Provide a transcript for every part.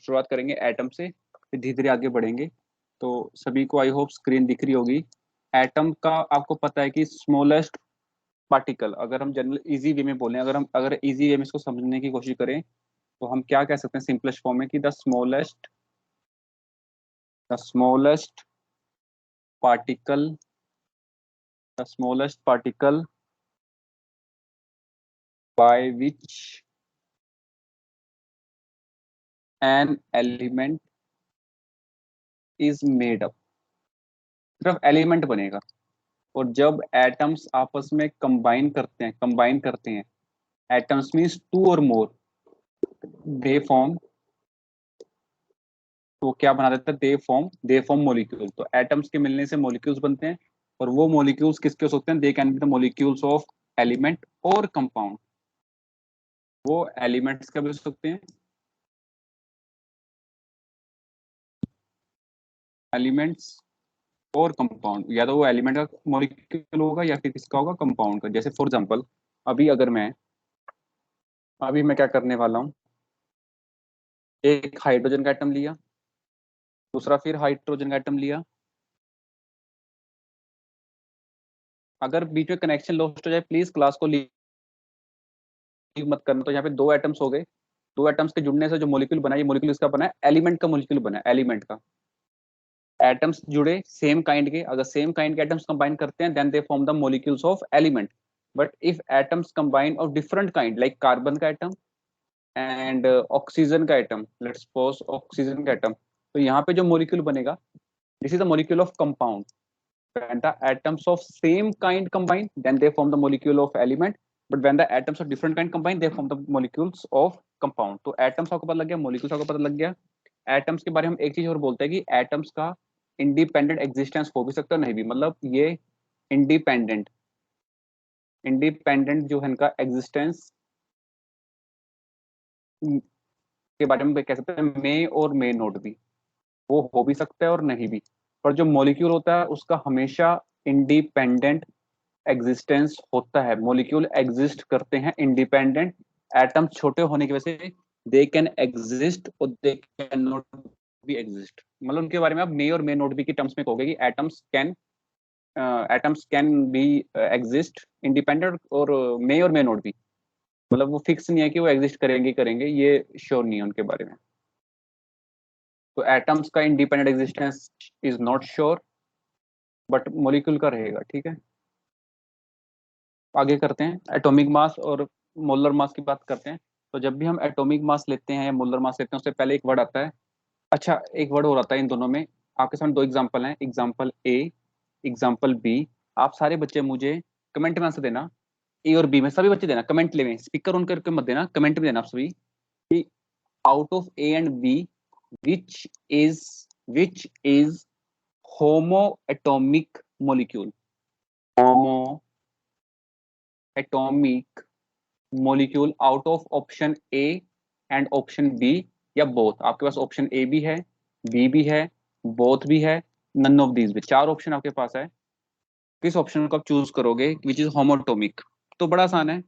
शुरुआत करेंगे एटम से, फिर धीरे धीरे आगे बढ़ेंगे। तो सभी को आई होप स्क्रीन दिख रही होगी। एटम का आपको पता है कि स्मॉलेस्ट पार्टिकल, अगर हम जनरल इजी वे में बोलें, अगर इजी वे में इसको समझने की कोशिश करें तो हम क्या कह सकते हैं सिंपलेस्ट फॉर्म में कि the smallest particle the smallest particle by which an element is made up। सिर्फ एलिमेंट बनेगा। और जब एटम्स आपस में कंबाइन करते हैं एटम्स मीन्स टू और मोर, दे फॉर्म, तो क्या बना देता है, दे फॉर्म मॉलिक्यूल। तो एटम्स के मिलने से मॉलिक्यूल्स बनते हैं, और वो मॉलिक्यूल्स किसके हो सकते हैं, they can be the molecules of element और कंपाउंड। वो एलिमेंट्स का भी हो सकते हैं, एलिमेंट्स और कंपाउंड, या तो वो एलिमेंट का मॉलिक्यूल होगा या फिर किसका होगा, कंपाउंड का। जैसे फॉर एग्जांपल अभी मैं क्या करने वाला हूँ, एक हाइड्रोजन का एटम लिया, दूसरा फिर हाइड्रोजन का एटम लिया। अगर बीच में कनेक्शन लॉस्ट हो जाए प्लीज क्लास को लीव मत करना। तो यहाँ पे दो एटम्स हो गए, दो एटम्स के जुड़ने से जो मॉलिक्यूल बना, ये मॉलिक्यूल इसका बना है, एलिमेंट का मॉलिक्यूल बना है, एलिमेंट का। एटम्स जुड़े सेम काइंड के, अगर सेम काइंड के एटम्स कंबाइन करते हैं then they form the molecules of element. But if atoms combine of different kind, like carbon का एटम एंड ऑक्सीजन का एटम, लेट्स सपोज ऑक्सीजन का एटम, तो यहाँ पे जो मॉलिक्यूल बनेगा, this is the molecule of compound. When the atoms of same kind combine, then they form the molecule of element. But when the atoms of different kind combine, they form the molecules of compound. तो atoms आपको पता लग गया, molecules आपको पता लग गया। atoms के बारे में हम एक चीज और बोलते हैं कि atoms का इंडिपेंडेंट एग्जिस्टेंस हो भी सकता है, नहीं भी, मतलब ये इंडिपेंडेंट इंडिपेंडेंट जो है इनका एग्जिस्टेंस के बारे में कह सकते हैं मे और मे नोट भी, वो हो भी सकता है और नहीं भी। पर जो मॉलिक्यूल होता है उसका हमेशा इंडिपेंडेंट एग्जिस्टेंस होता है। मॉलिक्यूल एग्जिस्ट करते हैं इंडिपेंडेंट, एटम छोटे होने की वजह से दे कैन एग्जिस्ट और they can not be exist. मतलब उनके बारे में आप मे और मे नॉट बी की टर्म्स में कहोगे कि atoms can be exist independent, और मे नॉट बी, मतलब वो फिक्स नहीं है कि वो एग्जिस्ट करेंगे करेंगे, ये श्योर नहीं है उनके बारे में। तो एटम्स का independent existence is not sure, but molecule का रहेगा। ठीक है, आगे करते हैं, एटॉमिक मास और मोलर मास की बात करते हैं। तो जब भी हम एटॉमिक मास लेते हैं या मोलर मास लेते हैं उससे पहले एक वर्ड आता है, अच्छा एक वर्ड और आता है इन दोनों में। आपके सामने दो एग्जांपल हैं, एग्जांपल ए, एग्जांपल बी। आप सारे बच्चे मुझे कमेंट में आंसर देना, ए और बी में, सभी बच्चे देना कमेंट में, स्पीकर ऑन करके मत देना, कमेंट में देना आप सभी कि out of A and B which is which is homo atomic molecule, homo atomic molecule out of option A and option B, या बोथ। आपके पास ऑप्शन ए भी है, बी भी है, बोथ भी है, नन ऑफ दीज भी, चार ऑप्शन आपके पास है। किस ऑप्शन को आप चूज करोगे विच इज होमोटोमिक? तो बड़ा आसान है,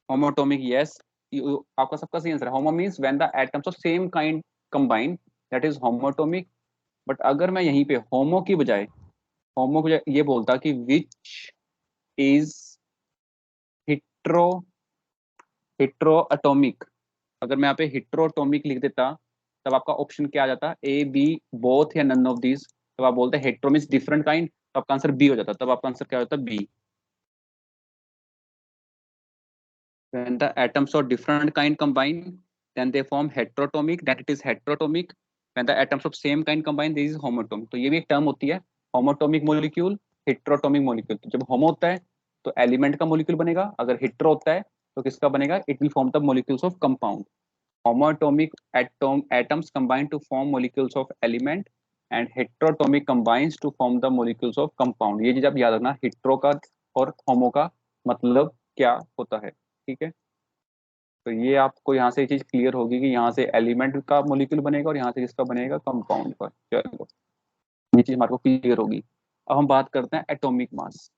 होमोटोमिक यस, आपका सबका सही आंसर है। Homo means when the atoms of same kind combine, that is homoatomic. But अगर मैं यहीं पे होमो की बजाय ये बोलता कि विच इज हिट्रो हिट्रोएटॉमिक, अगर मैं यहाँ पे हिट्रोटोमिक लिख देता तब आपका ऑप्शन क्या आ जाता, ए बी बोथ या नन ऑफ दीज। तब आप बोलते हेट्रो मींस डिफरेंट काइंड, तो आपका आंसर बी हो जाता, तब आपका आंसर क्या होता, B. When the atoms of different kind combine, then they form heteroatomic, that it is heteroatomic. When the atoms of same kind combine, this is homoatomic। तो ये भी एक टर्म होती है, होमोटोमिक मॉलिक्यूल, हेट्रोटोमिक मॉलिक्यूल। तो जब होमो होता है तो एलिमेंट का मॉलिक्यूल बनेगा, अगर हेट्रो होता है तो किसका बनेगा, it will form the molecules of compound. Homoatomic atoms combine to form molecules of element and heteroatomic combines to form the molecules of compound। ये चीज आप याद रखना, हेट्रो का और होमो का मतलब क्या होता है। ठीक है, तो ये आपको यहाँ से ये चीज क्लियर होगी कि यहाँ से एलिमेंट का मॉलिक्यूल बनेगा और यहाँ से किसका बनेगा, कंपाउंड का। चलो ये चीज हमारे को क्लियर होगी। अब हम बात करते हैं एटॉमिक मास,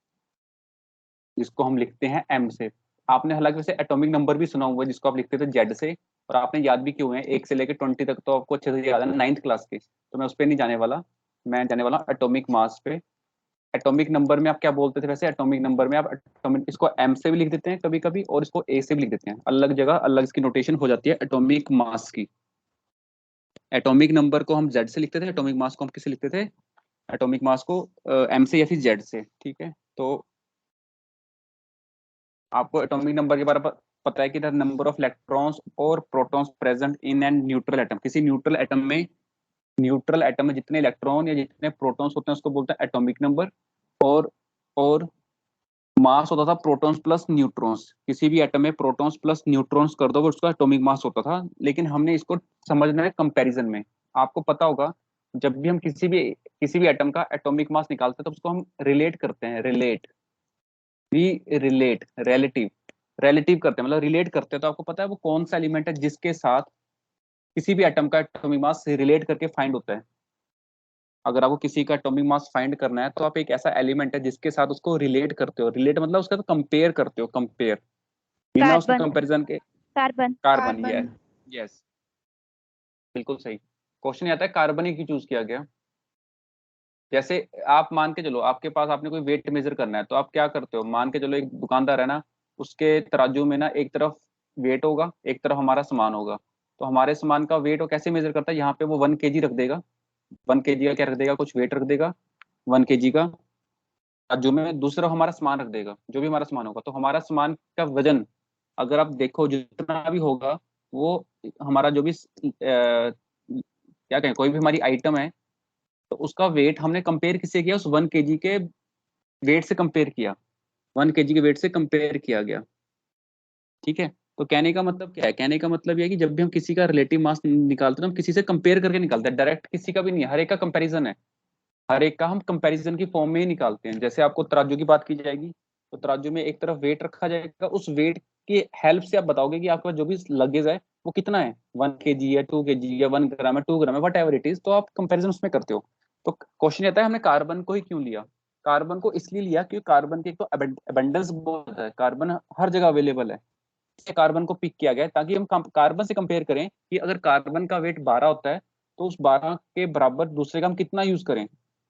जिसको हम लिखते हैं एम से। आपने हालांकि वैसे एटॉमिक नंबर भी सुना हुआ है जिसको आप लिखते थे जेड से, और आपने याद भी किए हुए हैं, 1 से लेकर 20 तक तो आपको अच्छे से याद है, 9th क्लास के, तो मैं उस पर नहीं जाने वाला। मैं जाने वाला एटॉमिक मास पे। एटॉमिक नंबर में आप क्या बोलते थे वैसे? एटॉमिक नंबर में आप एटॉमिक, इसको एम से भी लिख देते हैं कभी कभी, और इसको ए से भी लिख देते हैं, अलग जगह अलग इसकी नोटेशन हो जाती है एटॉमिक मास की। एटॉमिक नंबर को हम जेड से लिखते थे, एटॉमिक मास को हम किससे लिखते थे? एटॉमिक मास को एम से या फिर जेड से, ठीक है। तो आपको एटॉमिक नंबर के बारे में पता है कि द नंबर ऑफ इलेक्ट्रॉन्स और protons present in an neutral atom, किसी न्यूट्रल एटम में, न्यूट्रल एटम में जितने इलेक्ट्रॉन या जितने प्रोटॉन्स होते हैं उसको बोलते हैं एटॉमिक नंबर। और मास होता था प्रोटॉन्स प्लस न्यूट्रॉन्स, किसी भी एटम में प्रोटॉन्स प्लस न्यूट्रॉन्स कर दो उसका एटॉमिक मास होता था। लेकिन हमने इसको समझना है कंपैरिजन में। आपको पता होगा, जब भी हम किसी भी एटम का एटॉमिक मास निकालते हैं तो उसको हम रिलेट करते हैं, रिलेट, रिलेटिव, रिलेटिव करते हैं, मतलब रिलेट करते हैं। तो आपको पता है वो कौन सा एलिमेंट है जिसके साथ किसी भी एटम का एटॉमिक मास रिलेट करके फाइंड होता है? अगर आपको किसी का एटॉमिक मास फाइंड करना है तो आप एक ऐसा एलिमेंट है जिसके साथ उसको रिलेट करते हो, रिलेट मतलब उसका तो कंपेयर करते हो, कंपेयर, बिना उसके कार्बन। कंपैरिजन के। कार्बन। कार्बन, यस, यस, बिल्कुल सही। क्वेश्चन आता है कार्बन ही क्यों चूज किया गया? जैसे आप मान के चलो, आपके पास, आपने कोई वेट मेजर करना है तो आप क्या करते हो? मान के चलो एक दुकानदार है ना, उसके तराजू में ना एक तरफ वेट होगा, एक तरफ हमारा सामान होगा। तो हमारे सामान का वेट वो कैसे मेजर करता है? यहाँ पे वो 1 kg रख देगा, 1 kg का क्या रख देगा, कुछ वेट रख देगा 1 kg का, जो में दूसरा हमारा सामान रख देगा, जो भी हमारा सामान होगा। तो हमारा सामान का वजन, अगर आप देखो जितना भी होगा, वो हमारा जो भी क्या कहें, कोई भी हमारी आइटम है, तो उसका वेट हमने कंपेयर किससे किया? उस 1 kg के वेट से कंपेयर किया, 1 kg के वेट से कंपेयर किया गया, ठीक है। तो कहने का मतलब क्या है? कहने का मतलब यह है कि जब भी हम किसी का रिलेटिव मास निकालते हैं तो हम किसी से कंपेयर करके निकालते हैं, डायरेक्ट किसी का भी नहीं है, हर एक का कंपैरिजन है, हर एक का हम कंपैरिजन की फॉर्म में ही निकालते हैं। जैसे आपको तराजू की बात की जाएगी, तो तराजू में एक तरफ वेट रखा जाएगा, उस वेट की हेल्प से आप बताओगे कि आपका जो भी लगेज है वो कितना है, 1 kg या 2 kg या 1 ग्राम है, 2 ग्राम है, वट एवर इट इज। तो आप कंपेरिजन उसमें करते हो। तो क्वेश्चन आता है हमने कार्बन को ही क्यों लिया? कार्बन को इसलिए लिया क्योंकि कार्बन की एक तो अबंडेंस बहुत है, कार्बन हर जगह अवेलेबल है, इसलिए कार्बन को पिक किया गया है, ताकि हम कार्बन से कंपेयर करें कि अगर कार्बन का वेट 12 होता है तो उस 12 के बराबर दूसरे का हम कितना यूज करें।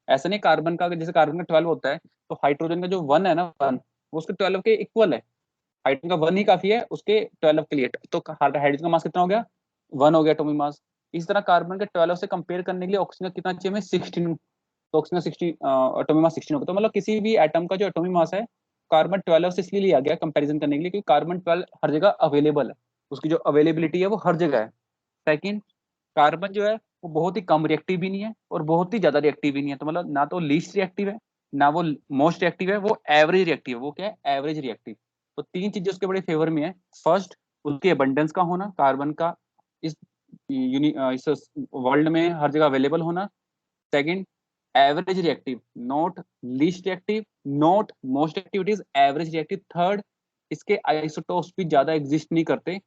ऐसा नहीं, कार्बन का जैसे कार्बन का 12 होता है तो हाइड्रोजन का जो 1 है ना, 1 वो उसके 12 के इक्वल है, हाइड्रोजन का 1 ही काफी है उसके 12 के लिए। तो हाइड्रोजन का मास कितना हो गया? 1 हो गया एटॉमिक मास। इस तरह कार्बन के 12 से कंपेयर करने के लिए ऑक्सीजन का कितना चाहिए हमें? 16। तो ऑक्सीजन का 16 एटॉमिक मास 16 होगा। तो मतलब किसी भी एटम का जो एटॉमिक मास है, कार्बन 12 से इसलिए लिया गया कंपैरिजन करने के लिए क्योंकि कार्बन 12 हर जगह अवेलेबल है, उसकी जो अवेलेबिलिटी है वो हर जगह है। सेकंड, कार्बन जो है वो बहुत ही कम रिएक्टिव भी नहीं है और बहुत ही ज्यादा रिएक्टिव भी नहीं है, तो मतलब ना तो लीस्ट रिएक्टिव है, ना वो मोस्ट रिएक्टिव है, वो एवरेज रिएक्टिव है। वो क्या है? Average reactive. तो तीन चीजें उसके बड़े फेवर में है। फर्स्ट, उसके अबंडेंस का होना, कार्बन का इस इस वर्ल्ड में हर जगह अवेलेबल होना। Second, average reactive, not least reactive, not most reactive, it is average reactive. Third, इसके आइसोटोप्स भी ज्यादा एग्जिस्ट नहीं करते,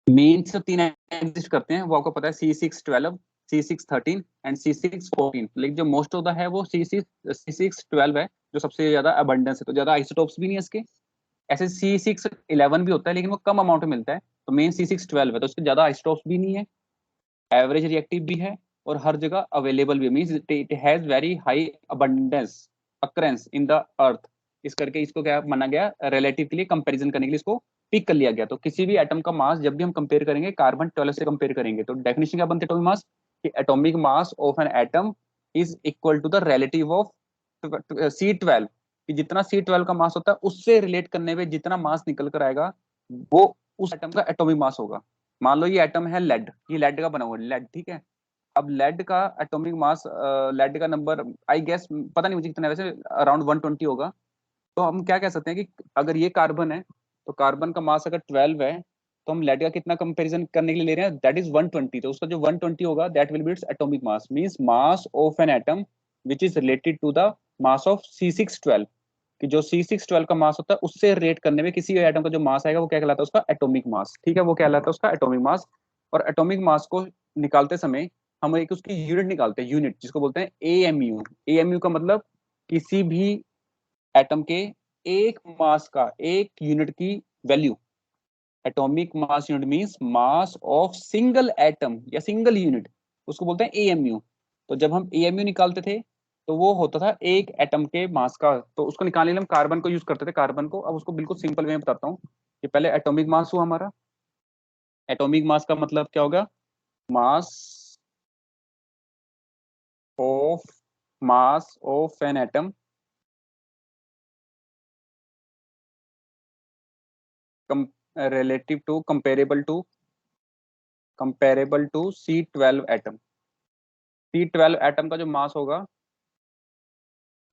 मेन से तीन एग्जिस्ट करते हैं, वो आपको पता है, C612, C613 एंड C614। लेकिन जो मोस्ट ऑफ द है वो C612 है, जो सबसे ज्यादा अबंडेंस है, तो ज्यादा आइसोटोप्स भी नहीं है इसके। ऐसे C611 भी होता है लेकिन वो कम अमाउंट में मिलता है। तो मेन C612 है, तो उसके ज्यादा आइसोटोप्स भी नहीं है, एवरेज रिएक्टिव भी है, और हर जगह अवेलेबल भी, means it has very high abundance occurrence in the earth. इस करके इसको क्या माना गया? रिलेटिव के लिए कंपैरिजन करने के लिए इसको पिक कर लिया गया। तो किसी भी एटम का मास जब भी हम कंपेयर करेंगे कार्बन 12 से कंपेयर करेंगे, तो डेफिनेशन क्या बनती है एटॉमिक मास? कि atomic mass of an atom is equal to the relative of C12, कि जितना C12 का मास होता है उससे रिलेट करने में जितना मास निकल कर आएगा वो उस एटम का एटॉमिक मास होगा। मान लो ये एटम है लेड, ये लेड का बना हुआ है, लेड, ठीक है। अब लेड का एटॉमिक मास, लेड का नंबर आई गेस पता नहीं मुझे कितना है, वैसे अराउंड 120 होगा। तो हम क्या कह सकते हैं कि अगर ये कार्बन है तो कार्बन का मास अगर 12 है, तो हम लेड का कितना कंपैरिजन करने के लिए ले रहे हैं? That is 120। तो उसका जो 120 होगा that will be its atomic mass, means mass of an atom which is related to the mass of C612, कि जो C612 का मास होता है उससे रेट करने में किसी एटम का जो मास आएगा वो क्या कहलाता है? उसका एटॉमिक मास, ठीक है, वो क्या कहलाता है? उसका एटॉमिक मास। और एटॉमिक मास को निकालते समय हम एक उसकी यूनिट निकालते हैं, यूनिट जिसको बोलते हैं AMU। AMU का मतलब किसी भी एटम के एक मास का, एक यूनिट की value, atomic mass unit means mass of single atom या सिंगल यूनिट, उसको बोलते हैं एएमयू। तो जब हम एएमयू निकालते थे तो वो होता था एक एटम के मास का, तो उसको निकालने के लिए हम कार्बन को यूज करते थे, कार्बन को। अब उसको बिल्कुल सिंपल वे में बताता हूँ कि पहले एटॉमिक मास हुआ हमारा। एटॉमिक मास का मतलब क्या होगा? Mass of mass of an atom relative to comparable to C12 atom. C12 atom का जो मास होगा,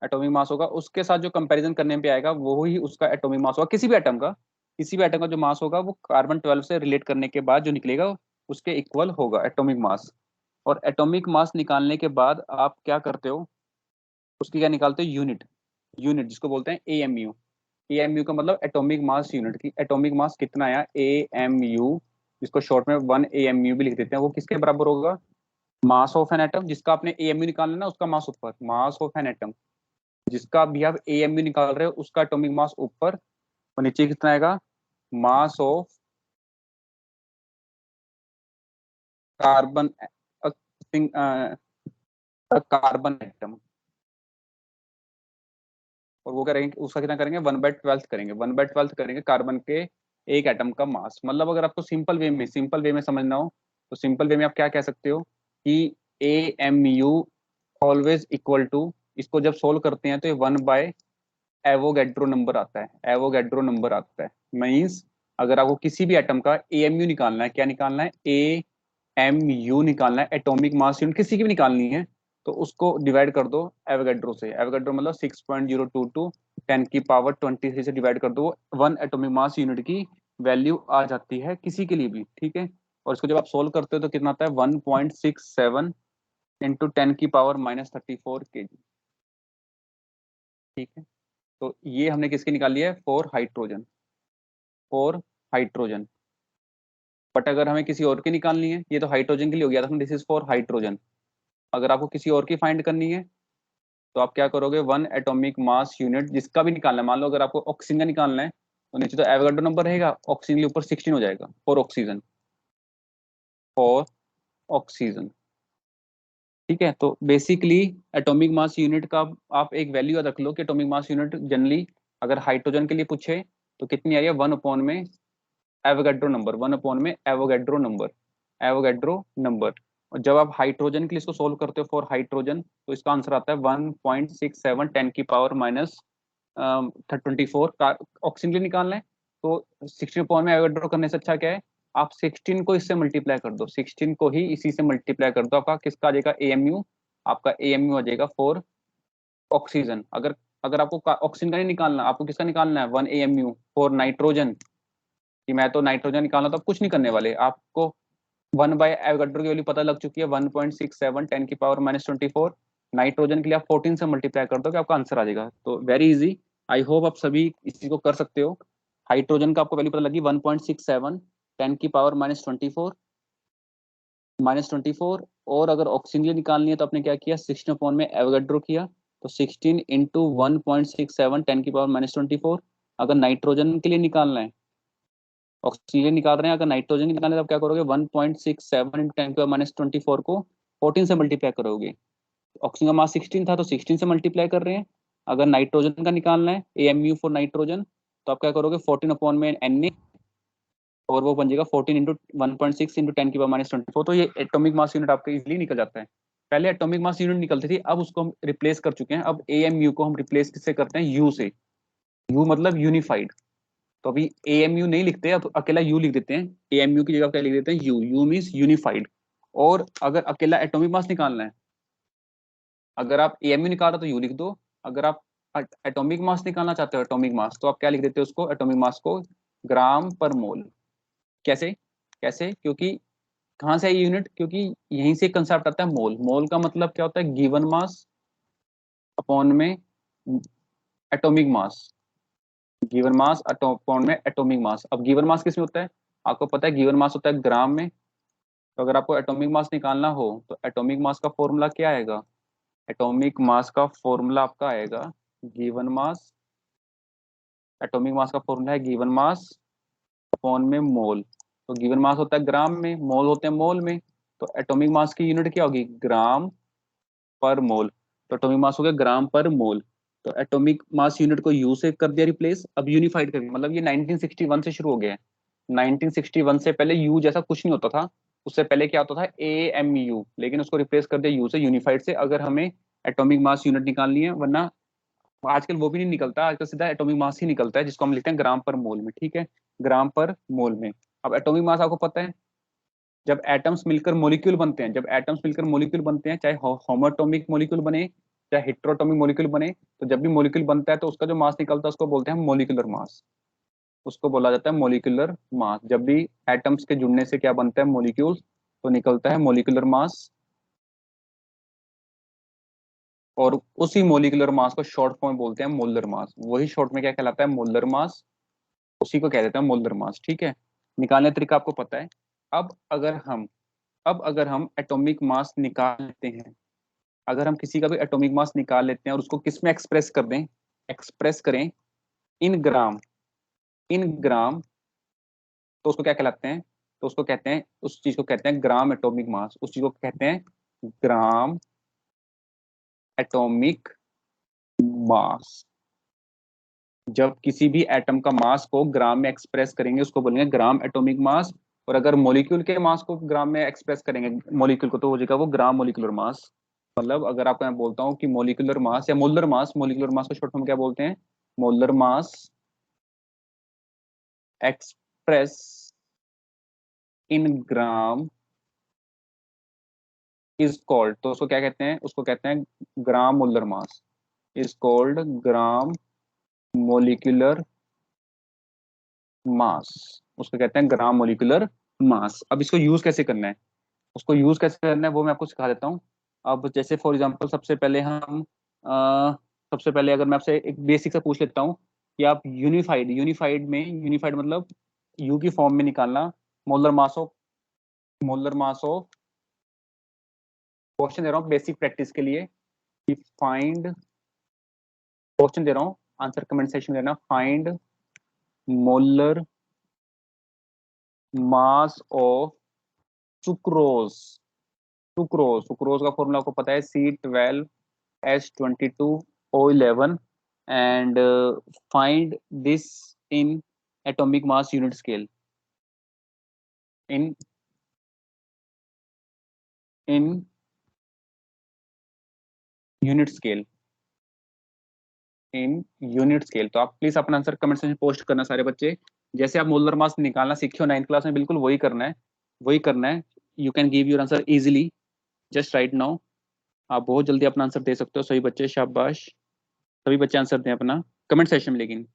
एटॉमिक मास होगा, उसके साथ जो कंपैरिजन करने पे आएगा वो ही उसका एटॉमिक मास होगा। किसी भी एटम का, किसी भी एटम का जो मास होगा वो कार्बन 12 से रिलेट करने के बाद जो निकलेगा उसके इक्वल होगा एटॉमिक मास। और एटॉमिक मास निकालने के बाद आप क्या करते हो, उसकी क्या निकालते हो? यूनिट। यूनिट जिसको बोलते हैं एएमयू। एएमयू का मतलब एटॉमिक मास यूनिट की एटॉमिक मास कितना आया, एएमयू, जिसको शॉर्ट में 1 AMU भी लिख देते हैं, वो किसके बराबर होगा? मास ऑफ एन एटम, जिसका आपने एएमयू निकालना है ना उसका मास ऊपर, मास ऑफ एन एटम जिसका भी आप एएमयू निकाल रहे हो उसका एटॉमिक मास ऊपर, और नीचे कितना आएगा? Mass of carbon, carbon atom. और वो करेंगे उसका कितना करेंगे? 1/12 करेंगे, 1/12 करेंगे कार्बन के एक एटम का मास। मतलब अगर आपको सिंपल वे में समझना हो तो सिंपल वे में आप क्या कह सकते हो कि AMU ऑलवेज इक्वल टू, इसको जब सोल्व करते हैं तो ये 1 बाय एवोगैड्रो नंबर आता है, एवोगैड्रो नंबर आता है। मीन्स अगर आपको किसी भी एटम का एएमयू निकालना है, क्या निकालना है? एएमयू निकालना है, एटॉमिक मास यूनिट किसी की भी निकालनी है, तो उसको डिवाइड कर दो एवोगैड्रो से। एवोगैड्रो मतलब 6.022 10 की पावर 23 से डिवाइड कर दो, वन एटॉमिक मास यूनिट की वैल्यू आ जाती है किसी के लिए भी, ठीक है। और इसको जब आप सोल्व करते हो तो कितना आता है? 1.67 इंटू 10 की पावर -34 kg, ठीक है। तो ये हमने किसकी निकाली है? For hydrogen, for hydrogen. But अगर हमें किसी और की निकालनी है, ये तो हाइड्रोजन के लिए हो गया था, दिस इज फॉर हाइड्रोजन। अगर आपको किसी और की फाइंड करनी है तो आप क्या करोगे? वन एटॉमिक मास यूनिट जिसका भी निकालना है, मान लो अगर आपको ऑक्सीजन का निकालना है तो नीचे तो एवोगाड्रो नंबर रहेगा, ऑक्सीजन के ऊपर 16 हो जाएगा, फॉर ऑक्सीजन, फॉर ऑक्सीजन, ठीक है। तो बेसिकली एटॉमिक मास यूनिट का आप एक वैल्यू याद रख लो कि एटॉमिक मास यूनिट जनरली अगर हाइड्रोजन के लिए पूछे तो कितनी आ रही है? 1 अपॉन में एवोगैड्रो नंबर, 1 अपॉन में एवोगैड्रो नंबर, एवोगैड्रो नंबर। और जब आप हाइड्रोजन के लिए इसको सोल्व करते हो फॉर हाइड्रोजन तो इसका आंसर आता है 1.67 10 की पावर -24 का। ऑक्सीजन के लिए निकालना है तो 16 अपॉन में एवोगैड्रो करने से अच्छा क्या है, आप 16 को इससे मल्टीप्लाई कर दो, 16 को ही इसी से मल्टीप्लाई कर दो, आपका किसका आ जाएगा? एएमयू। आपका एएमयू आ जाएगा फॉर ऑक्सीजन। अगर अगर आपको ऑक्सीजन का नहीं निकालना, आपको किसका निकालना है? 1 AMU फॉर नाइट्रोजन, कि मैं तो नाइट्रोजन निकालना, तो आप कुछ नहीं करने वाले, आपको 1/एवोगाड्रो की वैल्यू पता लग चुकी है 1.67 10 की पावर -24। नाइट्रोजन के लिए आप 14 से मल्टीप्लाई कर दो कि आपका आंसर आ जाएगा। तो वेरी इजी, आई होप आप सभी इस चीज को कर सकते हो। हाइड्रोजन का आपको वैल्यू पता लगी 1.67 10 की पावर -24, और अगर ऑक्सीजन के लिए निकालनी है तो आपने क्या किया? 16 अपॉन में एवोगाड्रो किया, तो 16 इंटू 1.67 10 की पावर -24। अगर नाइट्रोजन के लिए निकालना है, ऑक्सीजन निकाल रहे हैं, अगर नाइट्रोजन निकालना है तो आप क्या करोगे? 1.67 इंटू 10 की पावर -24 को 14 से मल्टीप्लाई करोगे। ऑक्सीजन का मास 16 था तो 16 से मल्टीप्लाई कर रहे हैं। अगर नाइट्रोजन का निकालना है, एएमयू फॉर नाइट्रोजन, तो आप क्या करोगे? 14 अपॉन में Na, और वो बन जाएगा 14 इंटू 1.6 इंटू 10 की पावर -24। तो ये एटॉमिक मास यूनिट आपका इजिली निकल जाता है। पहले एटॉमिक मास यूनिट निकलती थी, अब उसको हम रिप्लेस कर चुके हैं। अब एएमयू को हम रिप्लेस किससे करते हैं? यू से। यू मतलब यूनिफाइड। तो अभी एएमयू नहीं लिखते, अब अकेला यू लिख देते हैं, एएमयू की जगह क्या लिख देते हैं? यू। You means unified. और अगर अकेला एटॉमिक मास निकालना है, अगर आप एएमयू निकाल रहे हो तो यू लिख दो। अगर आप एटॉमिक मास निकालना चाहते हो, एटॉमिक मास, तो आप क्या लिख देते हो उसको? एटॉमिक मास को ग्राम पर मोल। कैसे? कैसे? क्योंकि कहाँ से है ये यूनिट? क्योंकि यहीं से कंसेप्ट आता है मोल। मोल का मतलब क्या होता है? गिवन मास अपॉन में atomic mass, given mass upon में एटॉमिक मास। अब गिवन मास किस में होता है? आपको पता है गिवन मास होता है ग्राम में। तो अगर आपको एटॉमिक मास निकालना हो तो एटॉमिक मास का फॉर्मूला क्या आएगा? एटॉमिक मास का फॉर्मूला आपका आएगा गिवन मास, एटॉमिक मास का फॉर्मूला है गिवन मास अपॉन में मोल। तो गिवन मास होता है ग्राम में, मोल होते हैं मोल में। तो एटॉमिक मास की यूनिट क्या होगी, ग्राम पर मोल। तो एटॉमिक मास हो गया ग्राम पर मोल। तो एटॉमिक मास यूनिट को यू से कर दिया रिप्लेस, अब यूनिफाइड कर, मतलब ये 1961 से शुरू हो गया है। 1961 से पहले यू जैसा कुछ नहीं होता था। उससे पहले क्या होता था, ए एम यू, लेकिन उसको रिप्लेस कर दिया यू से, यूनिफाइड से, अगर हमें एटॉमिक मास यूनिट निकालनी है। वरना आजकल वो भी नहीं निकलता, आजकल सीधा एटॉमिक मास ही निकलता है, जिसको हम लिखते हैं ग्राम पर मोल में। ठीक है, ग्राम पर मोल में। अब एटॉमिक मास आपको पता है, जब एटम्स मिलकर मॉलिक्यूल बनते हैं, जब एटम्स मिलकर मॉलिक्यूल बनते हैं, चाहे होमोटॉमिक मॉलिक्यूल बने चाहे हेट्रोटॉमिक मॉलिक्यूल बने, तो जब भी मॉलिक्यूल बनता है तो उसका जो मास निकलता है उसको बोलते हैं मॉलिक्यूलर मास। उसको बोला जाता है मॉलिक्यूलर मास। जब भी एटम्स के जुड़ने से क्या बनता है, मॉलिक्यूल, तो निकलता है मॉलिक्यूलर मास। और उसी मॉलिक्यूलर मास को शॉर्ट फॉर्म में बोलते हैं मोलर मास। वही शॉर्ट में क्या कहलाता है, मोलर मास। उसी को कह देते हैं मोलर मास। ठीक है, निकालने का तरीका आपको पता है। अब अगर हम अब अगर हम एटॉमिक मास निकाल लेते हैं, अगर हम किसी का भी एटॉमिक मास निकाल लेते हैं और उसको किस में एक्सप्रेस कर दें, एक्सप्रेस करें इन ग्राम, इन ग्राम, तो उसको क्या कहलाते हैं, तो उसको कहते हैं, उस चीज को कहते हैं ग्राम एटॉमिक मास। उस चीज को कहते हैं ग्राम एटॉमिक मास। जब किसी भी एटम का मास को ग्राम में एक्सप्रेस करेंगे उसको बोलेंगे ग्राम एटॉमिक मास। और अगर मॉलिक्यूल के मास को ग्राम में एक्सप्रेस करेंगे, मॉलिक्यूल को, तो हो जाएगा वो ग्राम मॉलिक्यूलर मास। मतलब अगर आपको मैं बोलता हूँ कि मॉलिक्यूलर मास या मोलर मास, मॉलिक्यूलर मास को शॉर्ट फॉर्म क्या बोलते हैं, molar mass express in gram is called, तो उसको क्या कहते हैं, उसको कहते हैं ग्राम molar mass. Is called gram molecular mass. उसको कहते हैं ग्राम मोलिकुलर मास। अब इसको यूज कैसे करना है, उसको यूज कैसे करना है वो मैं आपको सिखा देता हूँ। अब जैसे फॉर एग्जांपल सबसे पहले हम सबसे पहले अगर मैं आपसे एक बेसिक सा पूछ लेता हूँ कि आप यूनिफाइड, यूनिफाइड मतलब यू की फॉर्म में निकालना molar mass of, molar mass of, question दे रहा हूँ बेसिक प्रैक्टिस के लिए कि फाइंड, क्वेश्चन दे रहा हूँ, आंसर कमेंट सेक्शन में देना, find molar mass of sucrose. Sucrose का फॉर्मूला आपको पता है, C12H22O11। And find this in atomic mass unit scale, in in unit scale, in unit scale. तो आप प्लीज अपना आंसर कमेंट सेक्शन पोस्ट करना सारे बच्चे। जैसे आप मोलर मास निकालना सीखे हो 9th क्लास में, बिल्कुल वही करना है, वही करना है। You can give your answer easily just right now. आप बहुत जल्दी अपना आंसर दे सकते हो, सभी बच्चे शाबाश। सभी बच्चे आंसर दें अपना कमेंट सेक्शन में, लेकिन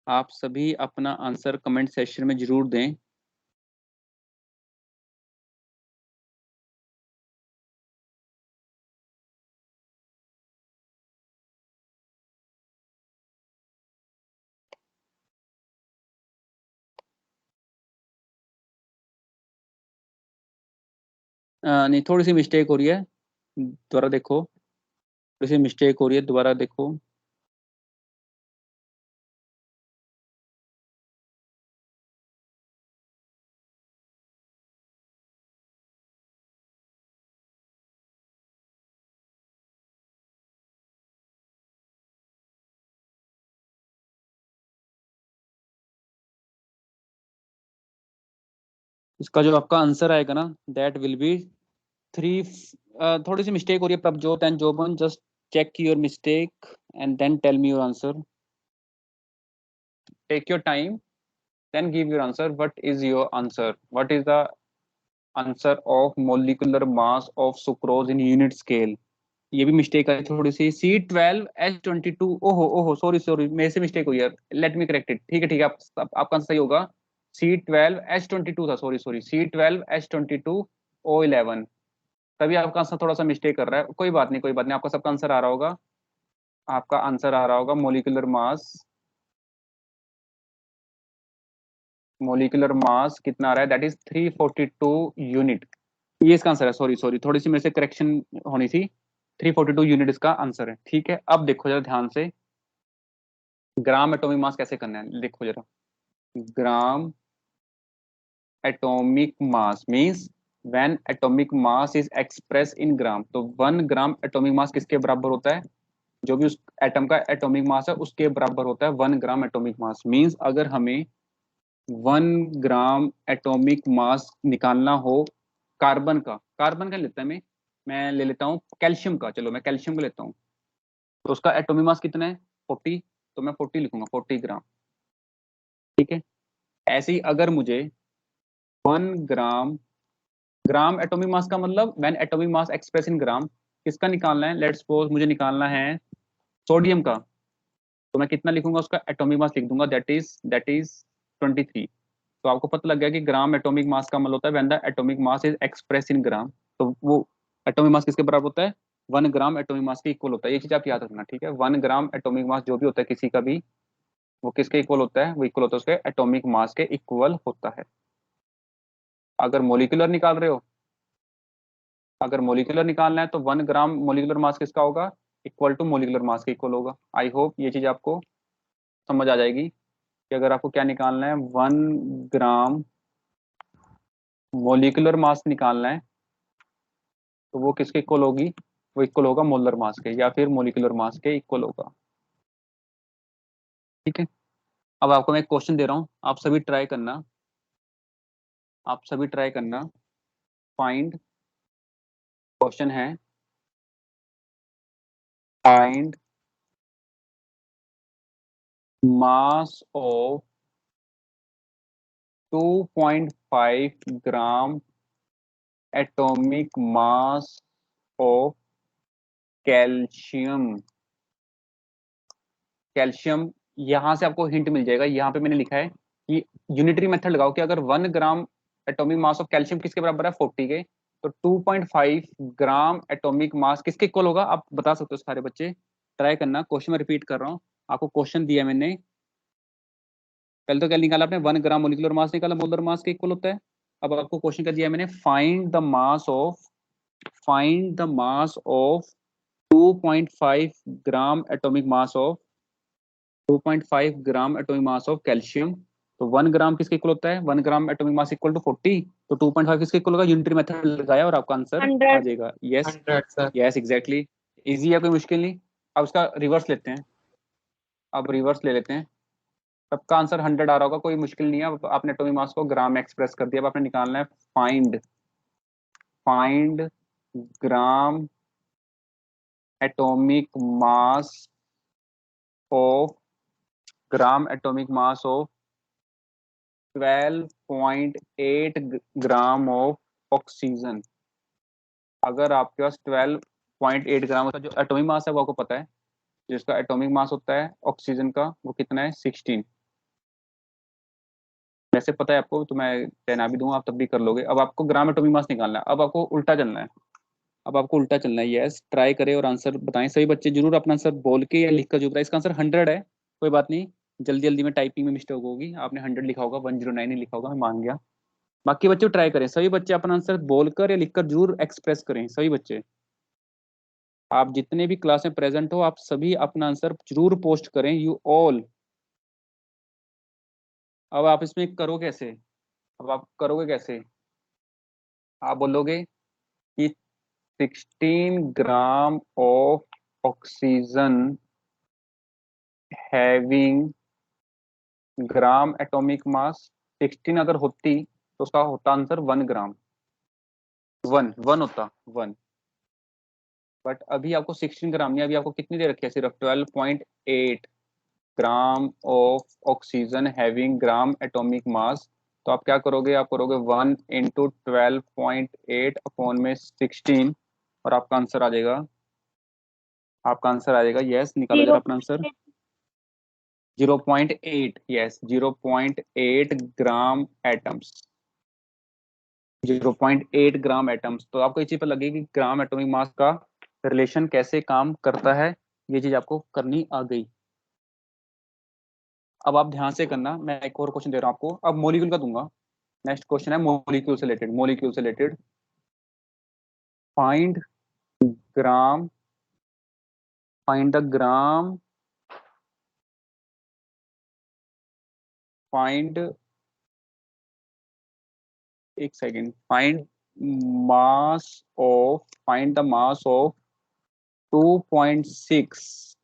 आप सभी अपना आंसर कमेंट सेक्शन में जरूर दें। नहीं, थोड़ी सी मिस्टेक हो रही है, दोबारा देखो, थोड़ी सी मिस्टेक हो रही है, दोबारा देखो। इसका जो आपका आंसर आएगा ना, दैट विल बी थ्री। थोड़ी सी मिस्टेक हो रही है Prabhjot and Joban, just check your mistake and then tell me your answer. Take your time, then give your answer. What is your answer, what is the answer of molecular mass of sucrose in unit scale. ये भी mistake है थोड़ी सी, C12H22। ओहो ओहो, sorry sorry, मेरे से mistake हुई यार, लेट मी करेक्ट इट। ठीक है ठीक है, आपका आंसर सही होगा। C12H22 था, सॉरी सॉरी, C12H22O11। तभी आपका आंसर थोड़ा सा मिस्टेक कर रहा है, कोई बात नहीं कोई बात नहीं, आपका सबका आंसर आ रहा होगा। आपका आंसर आ रहा होगा मोलिकुलर मास, मोलिकुलर मास कितना आ रहा है, दैट इज 342 यूनिट। ये इसका आंसर है, सॉरी सॉरी, थोड़ी सी मेरे से करेक्शन होनी थी। 342 यूनिट इसका आंसर है। ठीक है, अब देखो जरा ध्यान से, ग्राम एटॉमिक मास कैसे करना है, लिखो जरा। Gram atomic mass means when atomic mass is express in gram, तो 1 ग्राम एटॉमिक मास किसके बराबर होता है? जो भी उस एटम का एटॉमिक मास है उसके बराबर होता है 1 ग्राम एटॉमिक मास। मींस अगर हमें 1 ग्राम एटॉमिक मास निकालना हो कार्बन का, कार्बन का लेता है मैं ले लेता हूँ कैल्शियम का, चलो मैं कैल्शियम का लेता हूँ, तो उसका एटॉमिक मास कितना है? 40, तो मैं 40 लिखूंगा, 40 ग्राम। ठीक है। ऐसे ही अगर मुझे 1 ग्राम, ग्राम एटॉमिक मास का मतलब when atomic mass express in gram, किसका निकालना है? लेट्स सपोज मुझे निकालना है सोडियम का, तो मैं कितना लिखूंगा? उसका एटॉमिक मास लिख दूंगा, दैट इज 23। तो आपको पता लग गया कि ग्राम एटॉमिक मास का मतलब होता है when the atomic mass is express in gram, तो वो एटॉमिक मास किसके बराबर होता है? 1 ग्राम एटॉमिक मास के इक्वल होता है। ये चीज आप याद रखना, ठीक है। 1 ग्राम एटॉमिक मास जो भी होता है किसी का भी, वो किसके इक्वल होता है? वो इक्वल होता है उसके एटॉमिक मास के इक्वल होता है। अगर मोलिकुलर निकाल रहे हो, अगर मोलिकुलर निकालना है तो 1 ग्राम मोलिकुलर मास किसका होगा? इक्वल टू मोलिकुलर मास के इक्वल होगा। आई होप ये चीज आपको समझ आ जाएगी कि अगर आपको क्या निकालना है, 1 ग्राम मोलिकुलर मास निकालना है, तो वो किसके इक्वल होगी? वो इक्वल होगा मोलर मास के या फिर मोलिकुलर मास के इक्वल होगा। ठीक है। अब आपको मैं एक क्वेश्चन दे रहा हूँ, आप सभी ट्राई करना, आप सभी ट्राई करना। फाइंड, क्वेश्चन है find mass of 2.5 gram atomic mass of calcium. Calcium, यहां से आपको हिंट मिल जाएगा, यहाँ पे मैंने लिखा है कि यूनिटरी मेथड लगाओ कि अगर 1 gram atomic mass of calcium किसके बराबर है? 40 के, तो 2.5 ग्राम एटॉमिक मास किसके इक्वल होगा? आप बता सकते हो सारे बच्चे, ट्राई करना। क्वेश्चन में रिपीट कर रहा हूँ, आपको क्वेश्चन दिया मैंने। पहले तो क्या निकाला आपने? 1 ग्राम मोलिकुलर मास निकाला, मोलर मास के इक्वल होता है। अब आपको क्वेश्चन क्या दिया है मैंने? Find the mass of 2.5 gram atomic mass of 2.5 gram atomic mass of calcium. तो 1 ग्राम किसके इक्वल होता है? 1 gram atomic mass equal to 40, तो 2.5 किसके इक्वल होगा? यूनिटरी मेथड लगाया और आपका आंसर आ 100। जाएगा। Yes, 100 sir. Yes exactly. Easy है, कोई मुश्किल नहीं। अब उसका रिवर्स लेते हैं, अब रिवर्स ले लेते हैं। सबका आंसर 100 आ रहा होगा, कोई मुश्किल नहीं है। अब आपने एटॉमिक मास को ग्राम में एक्सप्रेस कर दिया, अब आपने निकालना है find find gram atomic mass of gram atomic mass of 12.8 gram of oxygen. अगर आपके पास 12.8 ग्राम का जो एटॉमिक मास है वो आपको पता है, जिसका एटॉमिक मास होता है ऑक्सीजन का वो कितना है? 16। वैसे पता है आपको, तो मैं कहना भी दूंगा, आप तब भी कर लोगे। अब आपको ग्राम एटॉमिक मास निकालना है, अब आपको उल्टा चलना है। अब आपको उल्टा चलना है। यस, ट्राई करें और आंसर बताएं। सभी बच्चे जरूर अपना आंसर बोल के या लिख कर जो बताए। इसका आंसर 100 है, कोई बात नहीं, जल्दी जल्दी में टाइपिंग में मिस्टेक होगी, आपने 100 लिखा होगा, 109 ही लिखा होगा, मैं मान गया। बाकी बच्चे ट्राई करें, सभी बच्चे अपना आंसर बोलकर या लिखकर जरूर एक्सप्रेस करें। सभी बच्चे, आप जितने भी क्लास में प्रेजेंट हो, आप सभी अपना आंसर जरूर पोस्ट करें, यू ऑल। अब आप इसमें करो कैसे? अब आप करोगे कैसे? आप बोलोगे कि 16 gram of oxygen having gram atomic मास, 16 अगर होती तो उसका होता आंसर 1 ग्राम, वन वन होता, वन। बट अभी आपको 16 ग्राम नहीं, अभी आपको कितनी दे रखी है? सिर्फ 12.8 gram of oxygen having gram atomic मास। तो आप क्या करोगे? आप करोगे 1 × 12.8 अपॉन में 16, और आपका आंसर आ जाएगा, आपका आंसर आ जाएगा। यस, निकालो जरा जीरो। अपना आंसर। 0.8, यस 0.8 ग्राम एटम्स, 0.8 ग्राम एटम्स। तो आपको ये चीज पर लगेगी कि ग्राम एटॉमिक मास का रिलेशन कैसे काम करता है, ये चीज आपको करनी आ गई। अब आप ध्यान से करना, मैं एक और क्वेश्चन दे रहा हूँ आपको, अब मॉलिक्यूल का दूंगा। नेक्स्ट क्वेश्चन है मॉलिक्यूल से रिलेटेड, मॉलिक्यूल से related. Find gram find the gram find, एक second, mass find the mass of 2.6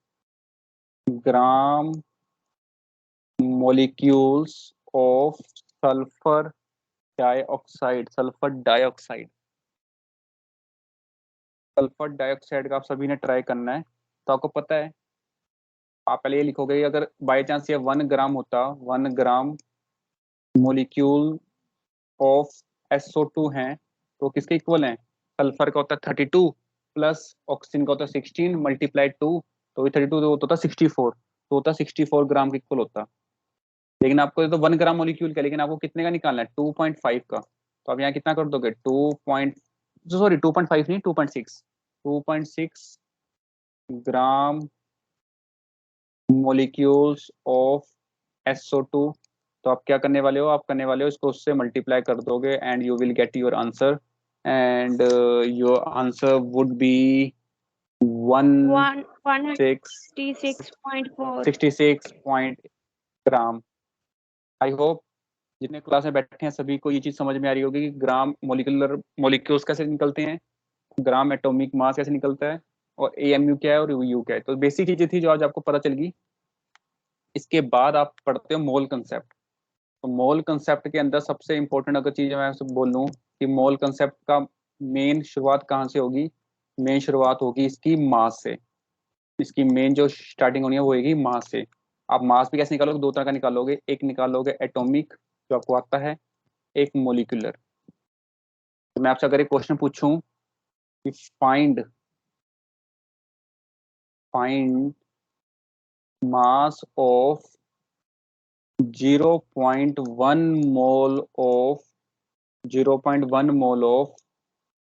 gram molecules of sulphur dioxide. Sulphur dioxide का आप सभी ने ट्राई करना है। तो आपको पता है, आप पहले ये लिखोगे, अगर बाई चांस ये 1 ग्राम होता, 1 ग्राम मोलिक्यूल ऑफ SO2 हैं, तो किसके इक्वल हैं? सल्फर का होता है 32 प्लस ऑक्सीजन का होता है 16 मल्टीप्लाई 2, तो 32 तो होता है 64, तो होता है 64 ग्राम के इक्वल होता। लेकिन आपको तो 1 ग्राम मोलिक्यूल का, लेकिन आपको कितने का निकालना है? 2.5 का। तो आप यहाँ कितना कर दोगे? 2.5 नहीं, 2.6 ग्राम मोलिक्यूल्स ऑफ SO2। तो आप क्या करने वाले हो? आप करने वाले हो इसको उससे मल्टीप्लाई कर दोगे and you will get your answer, and your answer would be 166.4। 166 gram. I hope जितने क्लास में बैठे हैं सभी को ये चीज समझ में आ रही होगी कि ग्राम मोलिक्यूल्स कैसे निकलते हैं, ग्राम एटॉमिक मास कैसे निकलता है, और AMU क्या है और यू क्या है। तो बेसिक चीजें थी जो आज आपको पता चल गई। इसके बाद आप पढ़ते हो मोल कंसेप्ट। तो मोल कंसेप्ट के अंदर सबसे इंपॉर्टेंट अगर चीज मैं आपसे बोलूं कि मोल कंसेप्ट का मेन शुरुआत कहाँ से होगी? मेन शुरुआत होगी इसकी मास से। इसकी मेन जो स्टार्टिंग होनी है वो होगी मास से। आप मास भी कैसे निकालोगे? दो तरह का निकालोगे, एक निकालोगे एटॉमिक जो आपको आता है, एक मोलिकुलर। तो मैं आपसे अगर एक क्वेश्चन पूछूं कि find mass of 0.1 mole of 0.1 mole of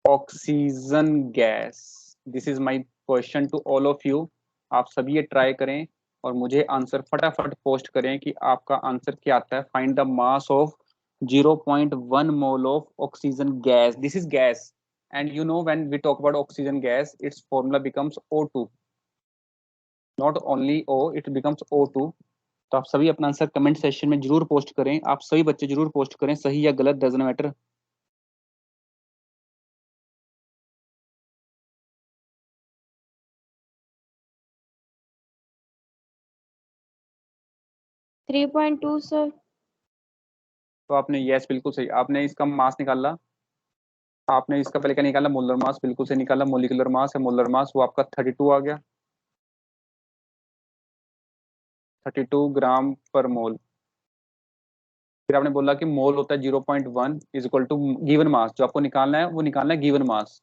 oxygen gas, this is my question to all of you. आप सभी ये ट्राई करें और मुझे आंसर फटाफट पोस्ट करें कि आपका आंसर क्या आता है। Find the mass of 0.1 mole of oxygen gas, this is gas, and you know when we talk about oxygen gas, its formula becomes O2, not only O, it becomes O2। तो आप सभी अपना answer comment section में जरूर post करें, आप सभी बच्चे जरूर पोस्ट करें, सही या गलत डजंट मैटर। 3.2 सर। तो आपने यस बिल्कुल सही, आपने इसका मास निकाला। आपने इसका पहले क्या निकाला? मोलर मास, बिल्कुल से निकाला। मोलिकुलर मास है मोलर मास, वो आपका 32 आ गया, 32 ग्राम पर मोल। फिर आपने बोला कि मोल होता है 0.1 is equal to given mass, जो आपको निकालना है वो निकालना है गिवन मास,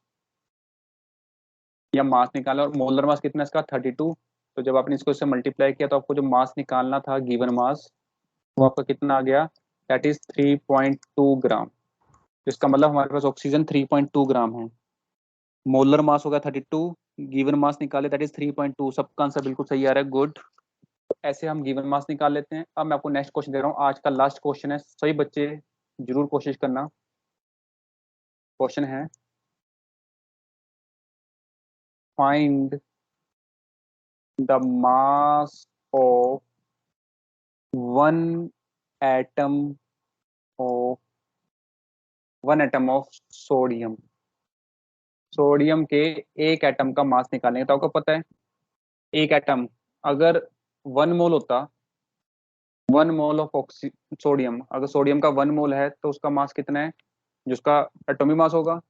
या मास निकालना। और मोलर मास कितना है इसका? 32। तो जब आपने इसको इससे मल्टीप्लाई किया तो आपको जो मास निकालना था गिवन मास, वो आपका कितना आ गया? दैट इज 3.2 ग्राम। इसका मतलब हमारे पास ऑक्सीजन 3.2 ग्राम है। मोलर मास होगा 32, गिवन मास निकाले दैट इज 3.2। सबका आंसर बिल्कुल सही आ रहा है, गुड। ऐसे हम गिवन मास निकाल लेते हैं। अब मैं आपको नेक्स्ट क्वेश्चन दे रहा हूँ, आज का लास्ट क्वेश्चन है, सही बच्चे जरूर कोशिश करना। क्वेश्चन है, find the mass of 1 atom of 1 atom of sodium. Sodium के एक एटम का मास निकालेंगे। तो आपको पता है एक एटम अगर 1 मोल होता, 1 मोल ऑफ ऑक्सी सोडियम, अगर सोडियम का 1 मोल है तो उसका मास कितना है? जिसका एटॉमिक मास होगा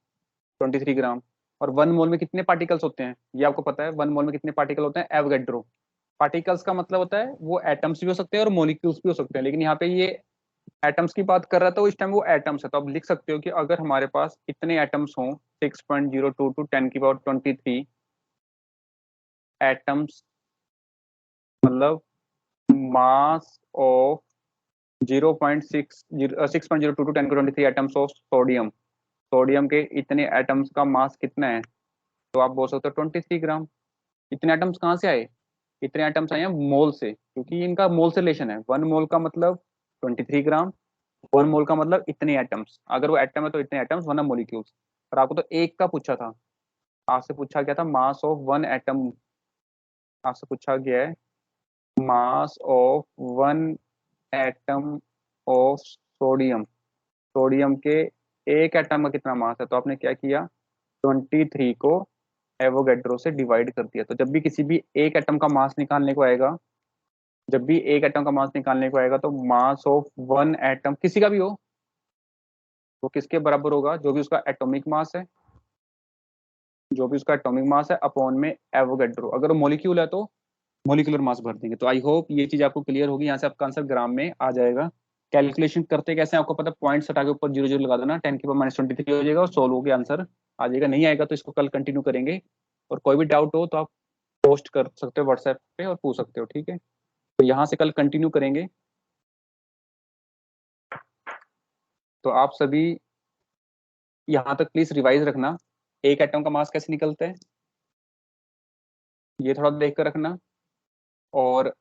23 ग्राम। और 1 मोल में कितने पार्टिकल्स होते हैं ये आपको पता है? 1 मोल में कितने पार्टिकल होते हैं? एवोगेड्रो। पार्टिकल्स का मतलब होता है वो एटम्स भी हो सकते हैं और मोलिक्यूल्स भी हो सकते हैं, लेकिन यहाँ पे ये एटम्स की बात कर रहा था, इस टाइम वो एटम्स है। तो आप लिख सकते हो कि अगर हमारे पास इतने एटम्स हों, 6.02 टू 10⁻23 एटम्स, मतलब mass of 6.02 to 10⁻23 atoms of sodium. Sodium के इतने एटम्स का मास कितना है? तो आप बोल सकते हो 23 ग्राम। इतने एटम्स कहाँ से आए? इतने एटम्स आए हैं मोल से, क्योंकि इनका मोल से रिलेशन है। 1 मोल का मतलब 23 ग्राम, 1 मोल का मतलब इतने एटम्स। अगर वो एटम है तो इतने एटम्स, वरना मोलिक्यूल्स। और आपको तो एक का पूछा था, आपसे पूछा गया था मास ऑफ 1 एटम। आपसे पूछा गया है mass of 1 atom of sodium, sodium के एक एटम का कितना मास है, तो आपने क्या किया, 23 को एवोगेड्रो से डिवाइड कर दिया। तो जब भी किसी भी एक एटम का मास निकालने को आएगा, जब भी एक एटम का मास निकालने को आएगा, तो मास ऑफ वन एटम किसी का भी हो, वो किसके बराबर होगा, जो भी उसका एटॉमिक मास है, जो भी उसका एटॉमिक मास है अपॉन में एवोगेड्रो। अगर वो मॉलिक्यूल है तो मॉलिक्यूलर मास भर देंगे। तो आई होप ये चीज आपको क्लियर होगी। यहाँ से आपका आंसर ग्राम में आ जाएगा। कैलकुलेशन करते कैसे हैं आपको पता, पॉइंट्स हटा के ऊपर जीरो जीरो लगा देना, 10⁻⁻23 हो जाएगा और सोल्व हो गया, आंसर आ जाएगा। नहीं आएगा तो इसको कल कंटिन्यू करेंगे। और कोई भी डाउट हो तो आप पोस्ट कर सकते हो व्हाट्सएप पे और पूछ सकते हो, ठीक है। तो यहाँ से कल कंटिन्यू करेंगे। तो आप सभी यहाँ तक प्लीज रिवाइज रखना, एक एटम का मास कैसे निकलता है ये थोड़ा देख कर रखना। और